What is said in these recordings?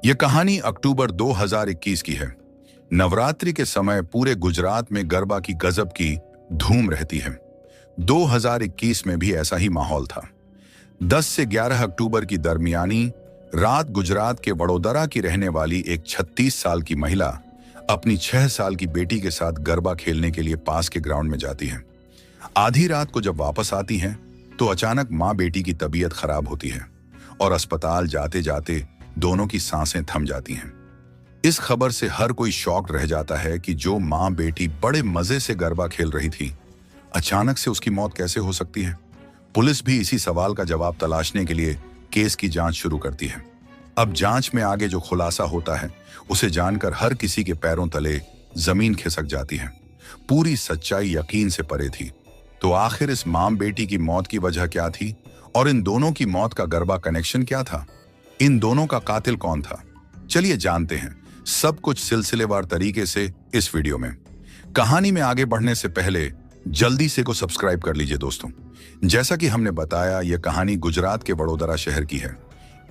यह कहानी अक्टूबर 2021 की है। नवरात्रि के समय पूरे गुजरात में गरबा की गजब की धूम रहती है। 2021 में भी ऐसा ही माहौल था। 10 से 11 अक्टूबर की दरमियानी रात गुजरात के वडोदरा की रहने वाली एक 36 साल की महिला अपनी 6 साल की बेटी के साथ गरबा खेलने के लिए पास के ग्राउंड में जाती है। आधी रात को जब वापस आती हैं, तो अचानक मां बेटी की तबीयत खराब होती है और अस्पताल जाते जाते दोनों की सांसें थम जाती हैं। इस खबर से हर कोई शॉक्ड रह जाता है कि जो मां बेटी बड़े मजे से गरबा खेल रही थी, अचानक से उसकी मौत कैसे हो सकती है। पुलिस भी इसी सवाल का जवाब तलाशने के लिए केस की जांच शुरू करती है। अब जांच में आगे जो खुलासा होता है, उसे जानकर हर किसी के पैरों तले जमीन खिसक जाती है। पूरी सच्चाई यकीन से परे थी। तो आखिर इस मां बेटी की मौत की वजह क्या थी और इन दोनों की मौत का गरबा कनेक्शन क्या था? इन दोनों का कातिल कौन था? चलिए जानते हैं सब कुछ सिलसिलेवार तरीके से इस वीडियो में। कहानी में आगे बढ़ने से पहले जल्दी से को सब्सक्राइब कर लीजिए दोस्तों। जैसा कि हमने बताया, यह कहानी गुजरात के वडोदरा शहर की है।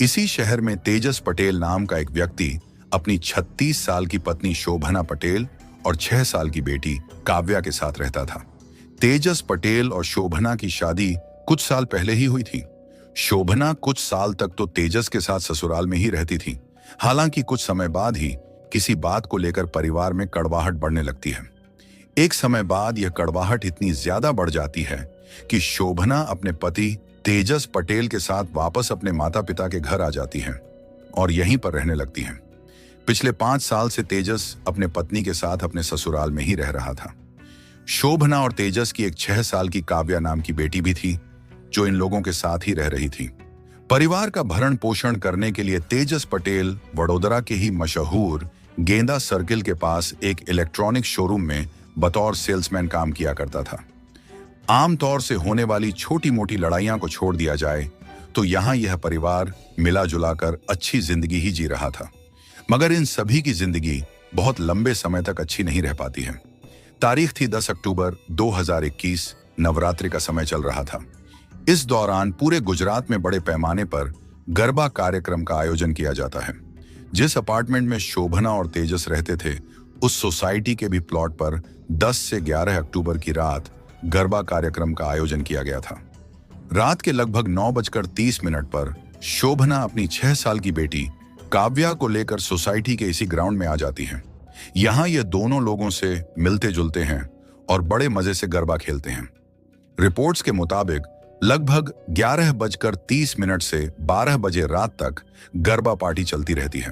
इसी शहर में तेजस पटेल नाम का एक व्यक्ति अपनी 36 साल की पत्नी शोभना पटेल और 6 साल की बेटी काव्या के साथ रहता था। तेजस पटेल और शोभना की शादी कुछ साल पहले ही हुई थी। शोभना कुछ साल तक तो तेजस के साथ ससुराल में ही रहती थी। हालांकि कुछ समय बाद ही किसी बात को लेकर परिवार में कड़वाहट बढ़ने लगती है। एक समय बाद यह कड़वाहट इतनी ज्यादा बढ़ जाती है कि शोभना अपने पति तेजस पटेल के साथ वापस अपने माता पिता के घर आ जाती है और यहीं पर रहने लगती है। पिछले 5 साल से तेजस अपने पत्नी के साथ अपने ससुराल में ही रह रहा था। शोभना और तेजस की एक 6 साल की काव्या नाम की बेटी भी थी, जो इन लोगों के साथ ही रह रही थी। परिवार का भरण पोषण करने के लिए तेजस पटेल वडोदरा के ही मशहूर गेंदा सर्किल के पास एक इलेक्ट्रॉनिक शोरूम में बतौर सेल्समैन काम किया करता था। आमतौर से होने वाली छोटी मोटी लड़ाइयां को छोड़ दिया जाए तो यहां यह परिवार मिला जुला कर अच्छी जिंदगी ही जी रहा था। मगर इन सभी की जिंदगी बहुत लंबे समय तक अच्छी नहीं रह पाती है। तारीख थी 10 अक्टूबर 2021। नवरात्रि का समय चल रहा था। इस दौरान पूरे गुजरात में बड़े पैमाने पर गरबा कार्यक्रम का आयोजन किया जाता है। जिस अपार्टमेंट में शोभना और तेजस रहते थे, उस सोसाइटी के भी प्लॉट पर 10 से 11 अक्टूबर की रात गरबा कार्यक्रम का आयोजन किया गया था। रात के लगभग 9:30 पर शोभना अपनी 6 साल की बेटी काव्या को लेकर सोसाइटी के इसी ग्राउंड में आ जाती है। यहाँ ये दोनों लोगों से मिलते जुलते हैं और बड़े मजे से गरबा खेलते हैं। रिपोर्ट्स के मुताबिक लगभग 11:30 से 12 बजे रात तक गरबा पार्टी चलती रहती है।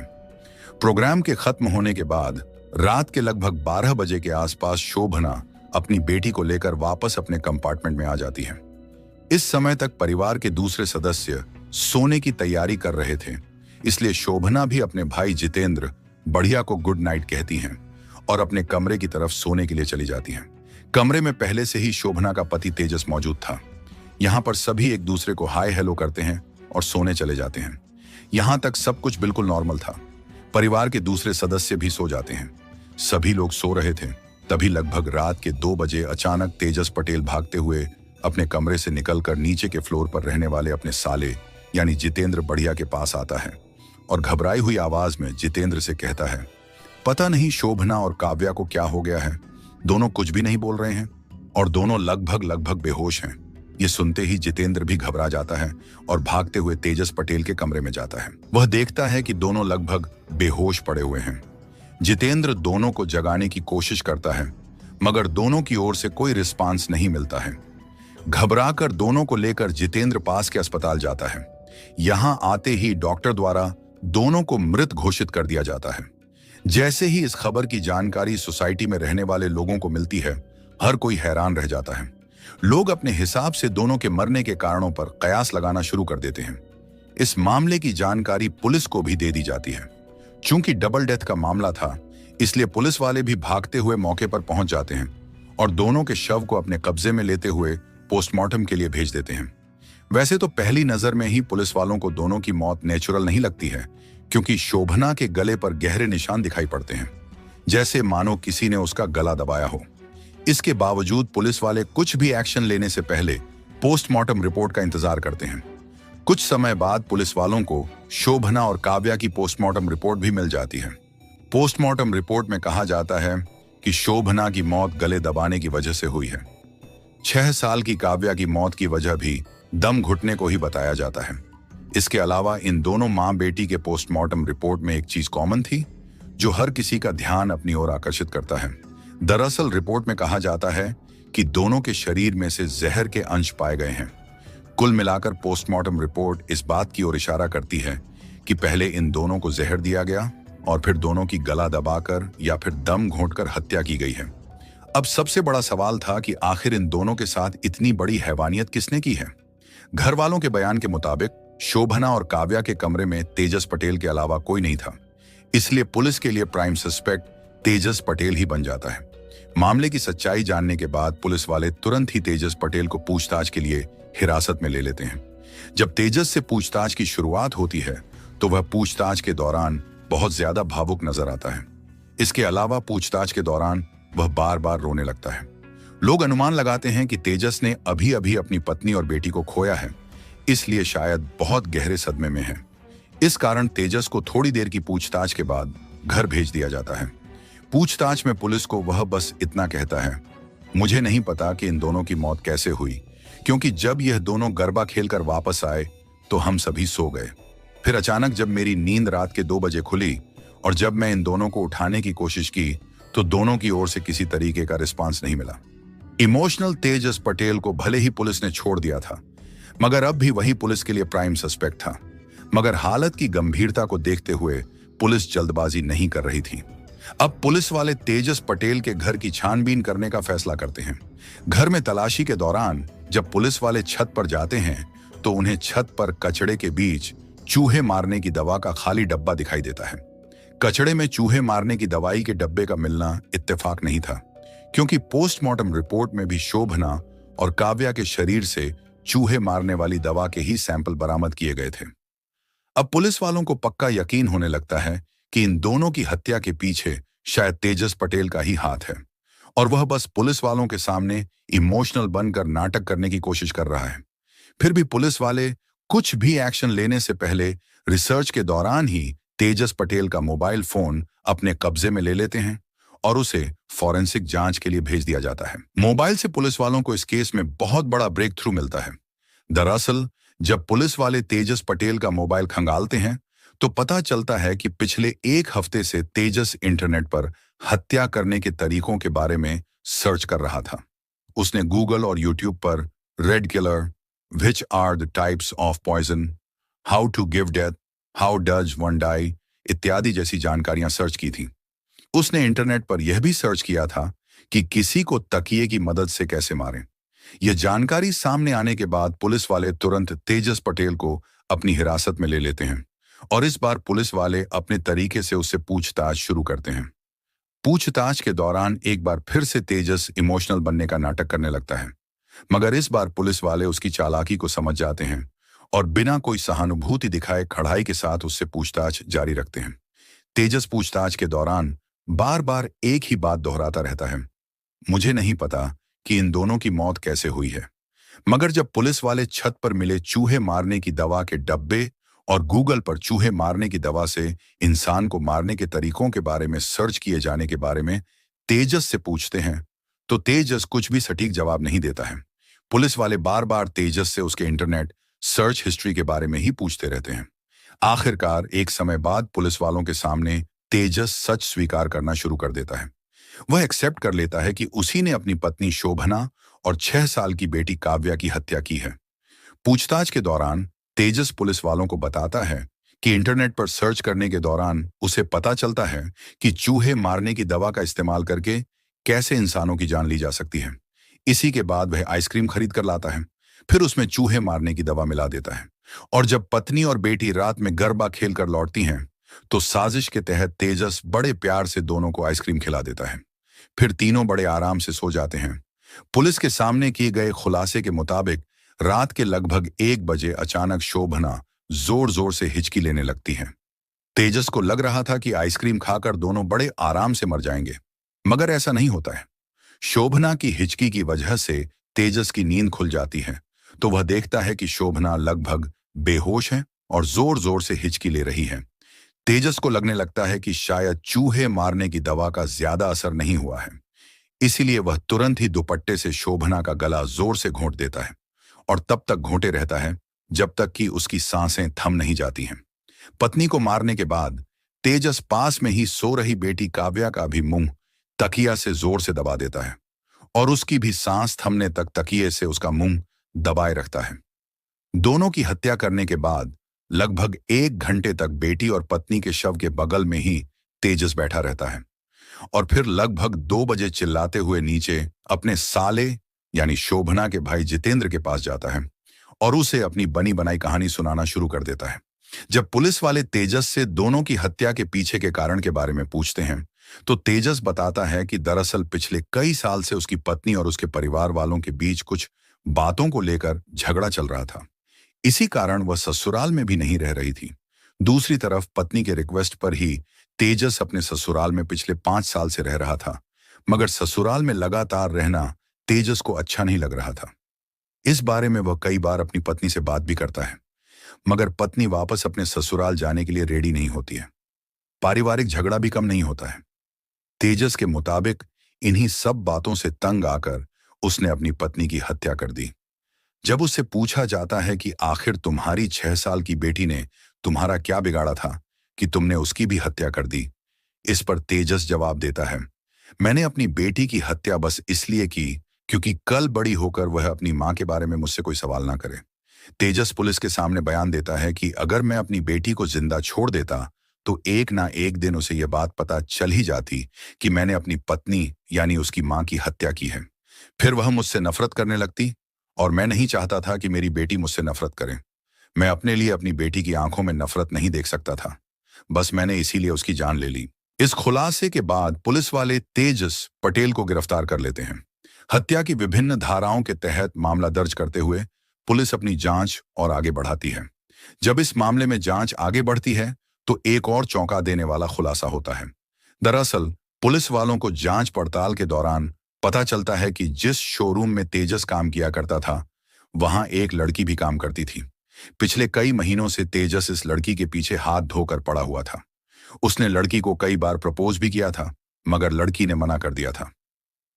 प्रोग्राम के खत्म होने के बाद रात के लगभग 12 बजे के आसपास शोभना अपनी बेटी को लेकर वापस अपने कंपार्टमेंट में आ जाती है। इस समय तक परिवार के दूसरे सदस्य सोने की तैयारी कर रहे थे, इसलिए शोभना भी अपने भाई जितेंद्र बढ़िया को गुड नाइट कहती हैं और अपने कमरे की तरफ सोने के लिए चली जाती हैं। कमरे में पहले से ही शोभना का पति तेजस मौजूद था। यहाँ पर सभी एक दूसरे को हाय हेलो करते हैं और सोने चले जाते हैं। यहाँ तक सब कुछ बिल्कुल नॉर्मल था। परिवार के दूसरे सदस्य भी सो जाते हैं। सभी लोग सो रहे थे, तभी लगभग रात के 2 बजे अचानक तेजस पटेल भागते हुए अपने कमरे से निकलकर नीचे के फ्लोर पर रहने वाले अपने साले यानी जितेंद्र बढ़िया के पास आता है और घबराई हुई आवाज में जितेंद्र से कहता है, पता नहीं शोभना और काव्या को क्या हो गया है, दोनों कुछ भी नहीं बोल रहे हैं और दोनों लगभग बेहोश हैं। ये सुनते ही जितेंद्र भी घबरा जाता है और भागते हुए तेजस पटेल के कमरे में जाता है। वह देखता है कि दोनों लगभग बेहोश पड़े हुए हैं। जितेंद्र दोनों को जगाने की कोशिश करता है, मगर दोनों की ओर से कोई रिस्पांस नहीं मिलता है। घबराकर दोनों को लेकर जितेंद्र पास के अस्पताल जाता है। यहां आते ही डॉक्टर द्वारा दोनों को मृत घोषित कर दिया जाता है। जैसे ही इस खबर की जानकारी सोसाइटी में रहने वाले लोगों को मिलती है, हर कोई हैरान रह जाता है। लोग अपने हिसाब से दोनों के मरने के कारणों पर कयास लगाना शुरू कर देते हैं। इस मामले की जानकारी पुलिस को भी दे दी जाती है। चूंकि डबल डेथ का मामला था, इसलिए पुलिस वाले भी भागते हुए मौके पर पहुंच जाते हैं और दोनों के शव को अपने कब्जे में लेते हुए पोस्टमार्टम के लिए भेज देते हैं। वैसे तो पहली नजर में ही पुलिस वालों को दोनों की मौत नेचुरल नहीं लगती है, क्योंकि शोभना के गले पर गहरे निशान दिखाई पड़ते हैं, जैसे मानो किसी ने उसका गला दबाया हो। इसके बावजूद पुलिस वाले कुछ भी एक्शन लेने से पहले पोस्टमार्टम रिपोर्ट का इंतजार करते हैं। कुछ समय बाद पुलिस वालों को शोभना और काव्या की पोस्टमार्टम रिपोर्ट भी मिल जाती है। पोस्टमार्टम रिपोर्ट में कहा जाता है कि शोभना की मौत गले दबाने की वजह से हुई है। 6 साल की काव्या की मौत की वजह भी दम घुटने को ही बताया जाता है। इसके अलावा इन दोनों मां बेटी के पोस्टमार्टम रिपोर्ट में एक चीज कॉमन थी जो हर किसी का ध्यान अपनी ओर आकर्षित करता है। दरअसल रिपोर्ट में कहा जाता है कि दोनों के शरीर में से जहर के अंश पाए गए हैं। कुल मिलाकर पोस्टमार्टम रिपोर्ट इस बात की ओर इशारा करती है कि पहले इन दोनों को जहर दिया गया और फिर दोनों की गला दबाकर या फिर दम घोंटकर हत्या की गई है। अब सबसे बड़ा सवाल था कि आखिर इन दोनों के साथ इतनी बड़ी हैवानियत किसने की है। घर वालों के बयान के मुताबिक शोभना और काव्या के कमरे में तेजस पटेल के अलावा कोई नहीं था, इसलिए पुलिस के लिए प्राइम सस्पेक्ट तेजस पटेल ही बन जाता है। मामले की सच्चाई जानने के बाद पुलिस वाले तुरंत ही तेजस पटेल को पूछताछ के लिए हिरासत में ले लेते हैं। जब तेजस से पूछताछ की शुरुआत होती है तो वह पूछताछ के दौरान बहुत ज्यादा भावुक नजर आता है। इसके अलावा पूछताछ के दौरान वह बार बार रोने लगता है। लोग अनुमान लगाते हैं कि तेजस ने अभी अभी अपनी पत्नी और बेटी को खोया है, इसलिए शायद बहुत गहरे सदमे में है। इस कारण तेजस को थोड़ी देर की पूछताछ के बाद घर भेज दिया जाता है। पूछताछ में पुलिस को वह बस इतना कहता है, मुझे नहीं पता कि इन दोनों की मौत कैसे हुई, क्योंकि जब यह दोनों गरबा खेलकर वापस आए तो हम सभी सो गए। फिर अचानक जब मेरी नींद रात के 2 बजे खुली और जब मैं इन दोनों को उठाने की कोशिश की तो दोनों की ओर से किसी तरीके का रिस्पांस नहीं मिला। इमोशनल तेजस पटेल को भले ही पुलिस ने छोड़ दिया था, मगर अब भी वही पुलिस के लिए प्राइम सस्पेक्ट था। मगर हालत की गंभीरता को देखते हुए पुलिस जल्दबाजी नहीं कर रही थी। अब पुलिस वाले तेजस पटेल के घर की छानबीन करने का फैसला करते हैं। घर में तलाशी के दौरान जब पुलिस वाले छत पर जाते हैं तो उन्हें छत पर कचड़े के बीच चूहे मारने की दवा का खाली डब्बा दिखाई देता है। कचड़े में चूहे मारने की दवाई के डब्बे का मिलना इत्तेफाक नहीं था, क्योंकि पोस्टमार्टम रिपोर्ट में भी शोभना और काव्या के शरीर से चूहे मारने वाली दवा के ही सैंपल बरामद किए गए थे। अब पुलिस वालों को पक्का यकीन होने लगता है कि इन दोनों की हत्या के पीछे शायद तेजस पटेल का ही हाथ है और वह बस पुलिस वालों के सामने इमोशनल बनकर नाटक करने की कोशिश कर रहा है। फिर भी पुलिस वाले कुछ भी एक्शन लेने से पहले रिसर्च के दौरान ही तेजस पटेल का मोबाइल फोन अपने कब्जे में ले लेते हैं और उसे फॉरेंसिक जांच के लिए भेज दिया जाता है। मोबाइल से पुलिस वालों को इस केस में बहुत बड़ा ब्रेक थ्रू मिलता है। दरअसल जब पुलिस वाले तेजस पटेल का मोबाइल खंगालते हैं तो पता चलता है कि पिछले 1 हफ्ते से तेजस इंटरनेट पर हत्या करने के तरीकों के बारे में सर्च कर रहा था। उसने गूगल और यूट्यूब पर red killer, which are the types of poison, how to give death, how does one die इत्यादि जैसी जानकारियां सर्च की थी। उसने इंटरनेट पर यह भी सर्च किया था कि किसी को तकिए की मदद से कैसे मारें। यह जानकारी सामने आने के बाद पुलिस वाले तुरंत तेजस पटेल को अपनी हिरासत में ले लेते हैं और इस बार पुलिस वाले अपने तरीके से उससे पूछताछ शुरू करते हैं। पूछताछ के दौरान एक बार फिर से तेजस इमोशनल बनने का नाटक करने लगता है, मगर इस बार पुलिस वाले उसकी चालाकी को समझ जाते हैं और बिना कोई सहानुभूति दिखाए कड़ाई के साथ उससे पूछताछ जारी रखते हैं। तेजस पूछताछ के दौरान बार बार एक ही बात दोहराता रहता है, मुझे नहीं पता कि इन दोनों की मौत कैसे हुई है। मगर जब पुलिस वाले छत पर मिले चूहे मारने की दवा के डब्बे और गूगल पर चूहे मारने की दवा से इंसान को मारने के तरीकों के बारे में सर्च किए जाने के बारे में तेजस से पूछते हैं तो तेजस कुछ भी सटीक जवाब नहीं देता है। पुलिस वाले बार बार तेजस से उसके इंटरनेट सर्च हिस्ट्री के बारे में ही पूछते रहते हैं। आखिरकार एक समय बाद पुलिस वालों के सामने तेजस सच स्वीकार करना शुरू कर देता है। वह एक्सेप्ट कर लेता है कि उसी ने अपनी पत्नी शोभना और 6 साल की बेटी काव्या की हत्या की है। पूछताछ के दौरान तेजस पुलिस वालों को बताता है कि इंटरनेट पर सर्च करने के दौरान उसे पता चलता है कि चूहे मारने की दवा का इस्तेमाल करके कैसे इंसानों की जान ली जा सकती है। इसी के बाद वह आइसक्रीम खरीद कर लाता है, फिर उसमें चूहे मारने की दवा मिला देता है और जब पत्नी और बेटी रात में गरबा खेलकर लौटती हैं तो साजिश के तहत तेजस बड़े प्यार से दोनों को आइसक्रीम खिला देता है। फिर तीनों बड़े आराम से सो जाते हैं। पुलिस के सामने किए गए खुलासे के मुताबिक रात के लगभग 1 बजे अचानक शोभना जोर जोर से हिचकी लेने लगती है। तेजस को लग रहा था कि आइसक्रीम खाकर दोनों बड़े आराम से मर जाएंगे, मगर ऐसा नहीं होता है। शोभना की हिचकी की वजह से तेजस की नींद खुल जाती है तो वह देखता है कि शोभना लगभग बेहोश हैं और जोर जोर से हिचकी ले रही हैं। तेजस को लगने लगता है कि शायद चूहे मारने की दवा का ज्यादा असर नहीं हुआ है। इसीलिए वह तुरंत ही दुपट्टे से शोभना का गला जोर से घोंट देता है और तब तक घोंटे रहता है जब तक कि उसकी सांसें थम नहीं जाती हैं। पत्नी को मारने के बाद तेजस पास में ही सो रही बेटी काव्या का भी मुंह तकिया से जोर से दबा देता है और उसकी भी सांस थमने तक तकिए से उसका मुंह दबाए रखता है। दोनों की हत्या करने के बाद लगभग 1 घंटे तक बेटी और पत्नी के शव के बगल में ही तेजस बैठा रहता है और फिर लगभग 2 बजे चिल्लाते हुए नीचे अपने साले यानी शोभना के भाई जितेंद्र के पास जाता है और उसे अपनी बनी बनाई कहानी सुनाना शुरू कर देता है। जब पुलिस वाले तेजस से दोनों की हत्या के पीछे के कारण के बारे में पूछते हैं तो तेजस बताता है कि दरअसल पिछले कई साल से उसकी पत्नी और उसके परिवार वालों के बीच कुछ बातों को लेकर झगड़ा चल रहा था। इसी कारण वह ससुराल में भी नहीं रह रही थी। दूसरी तरफ पत्नी के रिक्वेस्ट पर ही तेजस अपने ससुराल में पिछले 5 साल से रह रहा था, मगर ससुराल में लगातार रहना तेजस को अच्छा नहीं लग रहा था। इस बारे में वह कई बार अपनी पत्नी से बात भी करता है, मगर पत्नी वापस अपने ससुराल जाने के लिए रेडी नहीं होती है। पारिवारिक झगड़ा भी कम नहीं होता है। तेजस के मुताबिक इन्हीं सब बातों से तंग आकर उसने अपनी पत्नी की हत्या कर दी। जब उससे पूछा जाता है कि आखिर तुम्हारी 6 साल की बेटी ने तुम्हारा क्या बिगाड़ा था कि तुमने उसकी भी हत्या कर दी, इस पर तेजस जवाब देता है, मैंने अपनी बेटी की हत्या बस इसलिए की क्योंकि कल बड़ी होकर वह अपनी मां के बारे में मुझसे कोई सवाल ना करे। तेजस पुलिस के सामने बयान देता है कि अगर मैं अपनी बेटी को जिंदा छोड़ देता तो एक ना एक दिन उसे यह बात पता चल ही जाती कि मैंने अपनी पत्नी यानी उसकी मां की हत्या की है। फिर वह मुझसे नफरत करने लगती और मैं नहीं चाहता था कि मेरी बेटी मुझसे नफरत करे। मैं अपने लिए अपनी बेटी की आंखों में नफरत नहीं देख सकता था, बस मैंने इसीलिए उसकी जान ले ली। इस खुलासे के बाद पुलिस वाले तेजस पटेल को गिरफ्तार कर लेते हैं। हत्या की विभिन्न धाराओं के तहत मामला दर्ज करते हुए पुलिस अपनी जांच और आगे बढ़ाती है। जब इस मामले में जांच आगे बढ़ती है तो एक और चौंका देने वाला खुलासा होता है। दरअसल पुलिस वालों को जांच पड़ताल के दौरान पता चलता है कि जिस शोरूम में तेजस काम किया करता था वहां एक लड़की भी काम करती थी। पिछले कई महीनों से तेजस इस लड़की के पीछे हाथ धोकर पड़ा हुआ था। उसने लड़की को कई बार प्रपोज भी किया था, मगर लड़की ने मना कर दिया था।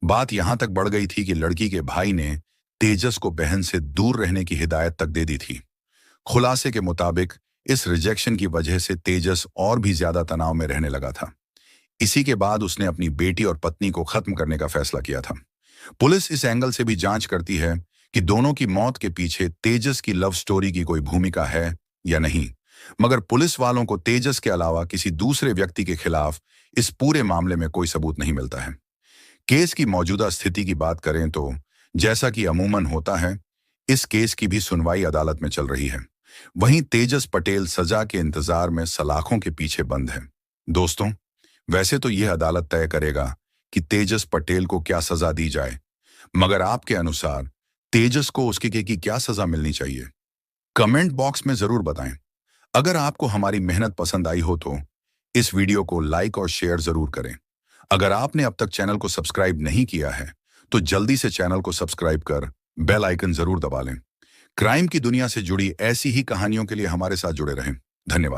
बात यहां तक बढ़ गई थी कि लड़की के भाई ने तेजस को बहन से दूर रहने की हिदायत तक दे दी थी। खुलासे के मुताबिक इस रिजेक्शन की वजह से तेजस और भी ज्यादा तनाव में रहने लगा था। इसी के बाद उसने अपनी बेटी और पत्नी को खत्म करने का फैसला किया था। पुलिस इस एंगल से भी जांच करती है कि दोनों की मौत के पीछे तेजस की लव स्टोरी की कोई भूमिका है या नहीं, मगर पुलिस वालों को तेजस के अलावा किसी दूसरे व्यक्ति के खिलाफ इस पूरे मामले में कोई सबूत नहीं मिलता है। केस की मौजूदा स्थिति की बात करें तो जैसा कि अमूमन होता है, इस केस की भी सुनवाई अदालत में चल रही है। वहीं तेजस पटेल सजा के इंतजार में सलाखों के पीछे बंद है। दोस्तों, वैसे तो यह अदालत तय करेगा कि तेजस पटेल को क्या सजा दी जाए, मगर आपके अनुसार तेजस को उसके की क्या सजा मिलनी चाहिए? कमेंट बॉक्स में जरूर बताएं। अगर आपको हमारी मेहनत पसंद आई हो तो इस वीडियो को लाइक और शेयर जरूर करें। अगर आपने अब तक चैनल को सब्सक्राइब नहीं किया है तो जल्दी से चैनल को सब्सक्राइब कर बेल आइकन जरूर दबा लें। क्राइम की दुनिया से जुड़ी ऐसी ही कहानियों के लिए हमारे साथ जुड़े रहें। धन्यवाद।